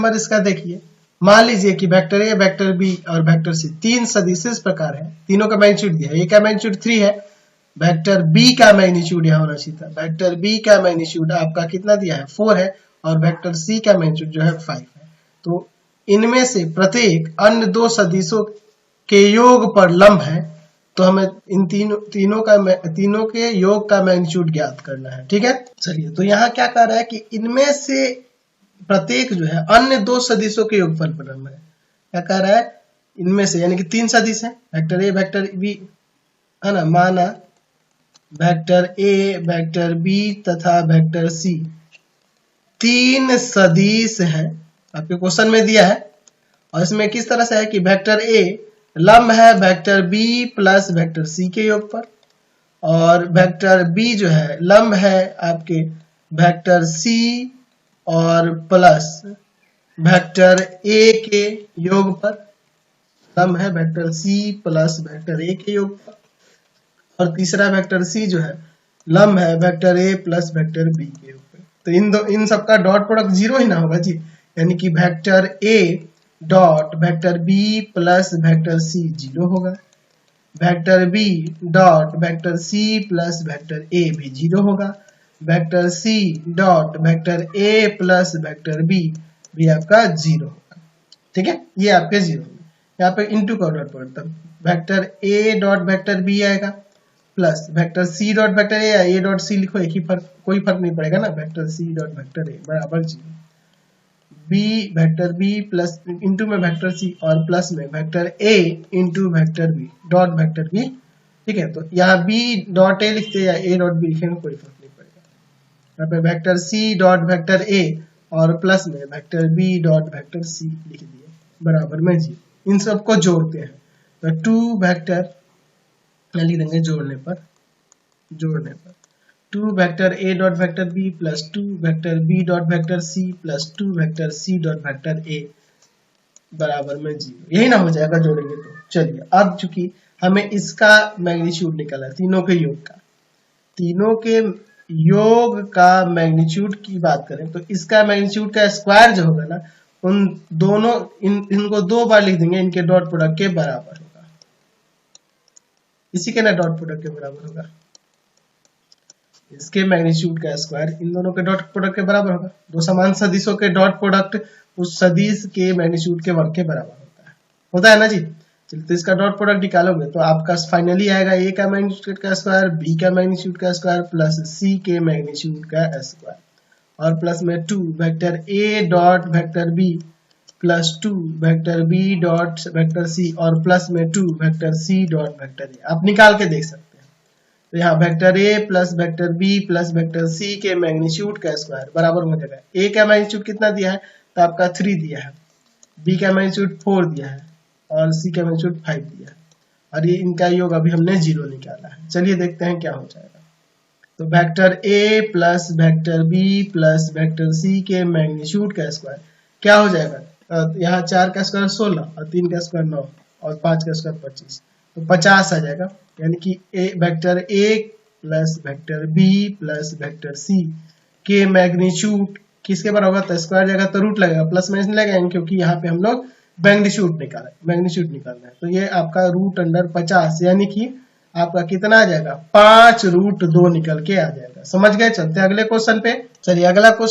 Number इसका देखिए, मान लीजिए कि वेक्टर ए, वेक्टर बी और वेक्टर सी तीन सदिश इस प्रकार है, तीनों का मैग्नीट्यूड दिया है। ए का मैग्नीट्यूड 3 है, वेक्टर बी का मैग्नीट्यूड यहाँ होना चाहिए था, वेक्टर बी का मैग्नीट्यूड आपका कितना दिया है 4 है, और वेक्टर सी का मैग्नीट्यूड जो है 5 है। तो इनमें से प्रत्येक अन्य दो सदिशों के योग पर लंब है, तो हमें इन तीनों के योग का मैग्नीट्यूड ज्ञात करना है। ठीक है, चलिए तो यहाँ क्या कह रहा है कि इनमें से प्रत्येक जो है अन्य दो सदिशों के योगफल पर लंब है। क्या कह रहा है, इनमें से यानी कि तीन सदिश है, वेक्टर ए, वेक्टर बी, है ना, माना वेक्टर ए, वेक्टर बी तथा वेक्टर सी तीन सदिश है, आपके क्वेश्चन में दिया है। और इसमें किस तरह से है कि वेक्टर ए लंब है vector B plus vector C के योग पर, और वेक्टर बी जो है लंब है आपके वेक्टर सी और प्लस वेक्टर ए के योग पर, लंब है vector C plus vector A के योग पर, और तीसरा वेक्टर सी जो है लंब है vector A plus vector B के योग पर। तो इन सबका डॉट प्रोडक्ट जीरो ही ना होगा जी, यानी कि vector A dot vector B plus vector C zero होगा, vector B dot vector C plus vector A भी जीरो होगा, vector C dot vector A plus vector B भी आपका जीरो होगा। ठीक है, ये आपके जीरो होंगे। यहाँ पे इंटू का डॉट पड़ता, vector A dot vector B आएगा plus vector C dot vector A dot C लिखो, एक ही फर्क, कोई फर्क नहीं पड़ेगा ना, vector C dot vector A बराबर zero, B vector B plus into में वेक्टर सी और प्लस में vector A into vector B dot vector B. ठीक है, तो यहाँ बी डॉट ए लिखते या ए डॉट बी लिखेंगे कोई फर्क नहीं पड़ेगा। यहाँ पे vector C dot vector A और प्लस में vector B dot vector C लिख दिए बराबर में जी। इन सबको जोड़ते हैं तो 2 वेक्टर लिख देंगे जोड़ने पर 2 vector A dot vector B plus 2 vector B dot vector C plus 2 vector C dot vector A बराबर में 0, यही ना हो जाएगा जोड़ेंगे तो। चलिए अब चूंकि हमें इसका मैग्नीट्यूड निकाला है, तीनों के योग का मैग्नीट्यूड की बात करें तो इसका मैग्नीट्यूड का स्क्वायर जो होगा ना, उन दोनों इनको 2 बार लिख देंगे, इनके डॉट प्रोडक्ट के बराबर होगा, इसी के ना डॉट प्रोडक्ट के बराबर होगा, इसके मैग्नीट्यूड का स्क्वायर इन दोनों के डॉट प्रोडक्ट के बराबर होगा। दो समान सदिशों के डॉट प्रोडक्ट उस सदिश के मैग्नीट्यूड के वर्ग के बराबर होता है ना जी। चलिए तो इसका डॉट प्रोडक्ट निकालोगे तो आपका फाइनली आएगा ए का मैग्नीट्यूड का स्क्वायर, बी का मैग्नीट्यूड का स्क्वायर प्लस सी के मैग्नीट्यूड का स्क्वायर, और प्लस में 2 vector A dot vector B plus 2 vector B dot vector C और प्लस में 2 vector C dot vector A. आप निकाल के देख सकते हैं, तो यहाँ vector A plus vector B plus vector C के मैग्नीट्यूड का स्क्वायर बराबर हो जाएगा, ए का मैग्नीट्यूड कितना दिया है तो आपका 3 दिया है, बी का मैग्नीट्यूड 4 दिया है और सी का मैग्नीट्यूड 5 दिया है, और ये इनका योग अभी हमने 0 निकाला है। चलिए देखते हैं क्या हो जाएगा। तो vector A plus vector B plus vector C के मैग्नीट्यूड का स्क्वायर क्या हो जाएगा, यहाँ 4 का स्क्वायर 16 और 3 का स्क्वायर 9 और 5 का स्क्वायर 25, तो 50 आ जाएगा। यानी कि vector A plus vector B plus vector C के मैग्नीट्यूड किसके बराबर होगा, तो स्क्वायर जगह तो रूट लगेगा, प्लस में इसलिए लगाएंगे क्योंकि यहाँ पे हम लोग मैग्नीट्यूड निकालना है। तो ये आपका रूट अंडर 50 यानी कि आपका कितना आ जाएगा 5 रूट 2 निकल के आ जाएगा। समझ गए, चलते हैं अगले क्वेश्चन पे। चलिए अगला क्वेश्चन